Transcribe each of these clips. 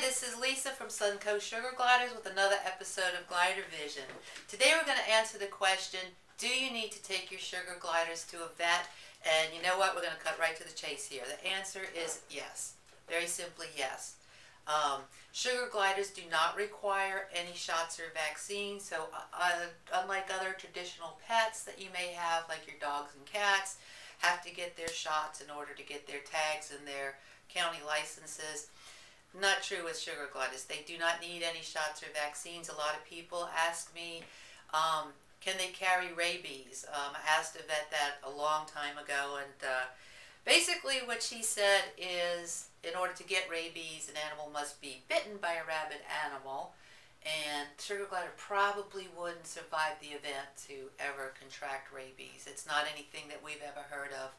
This is Lisa from Suncoast Sugar Gliders with another episode of Glider Vision. Today we're going to answer the question, do you need to take your sugar gliders to a vet? And you know what, we're going to cut right to the chase here. The answer is yes. Very simply yes. Sugar gliders do not require any shots or vaccines, so unlike other traditional pets that you may have, like your dogs and cats, have to get their shots in order to get their tags and their county licenses. Not true with sugar gliders. They do not need any shots or vaccines. A lot of people ask me, can they carry rabies? I asked a vet that a long time ago, and basically what she said is in order to get rabies, an animal must be bitten by a rabid animal, and sugar glider probably wouldn't survive the event to ever contract rabies. It's not anything that we've ever heard of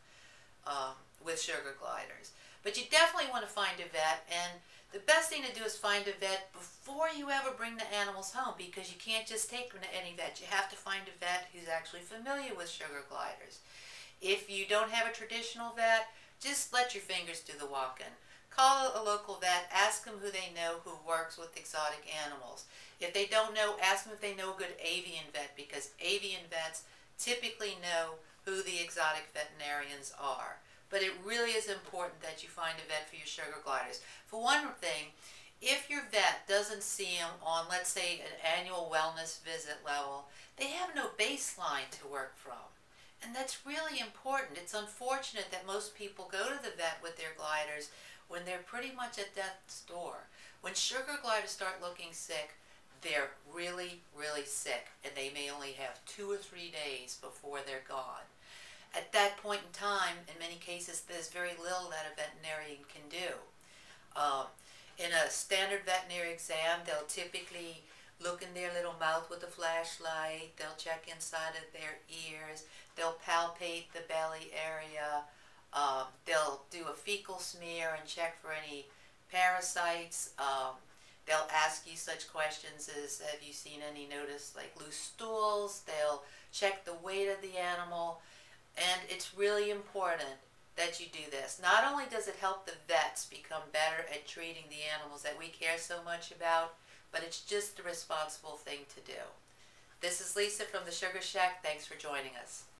with sugar gliders. But you definitely want to find a vet, and the best thing to do is find a vet before you ever bring the animals home, because you can't just take them to any vet. You have to find a vet who's actually familiar with sugar gliders. If you don't have a traditional vet, just let your fingers do the walking. Call a local vet, ask them who they know who works with exotic animals. If they don't know, ask them if they know a good avian vet, because avian vets typically know who the exotic veterinarians are. But it really is important that you find a vet for your sugar gliders. For one thing, if your vet doesn't see them on, let's say, an annual wellness visit level, they have no baseline to work from. And that's really important. It's unfortunate that most people go to the vet with their gliders when they're pretty much at death's door. When sugar gliders start looking sick, they're really, really sick, and they may only have 2 or 3 days before they're gone. At that point in time, in many cases, there's very little that a veterinarian can do. In a standard veterinary exam, they'll typically look in their little mouth with a flashlight, they'll check inside of their ears, they'll palpate the belly area, they'll do a fecal smear and check for any parasites. They'll ask you such questions as, have you seen any notice like loose stools? They'll check the weight of the animal. And it's really important that you do this. Not only does it help the vets become better at treating the animals that we care so much about, but it's just the responsible thing to do. This is Lisa from the Sugar Shack. Thanks for joining us.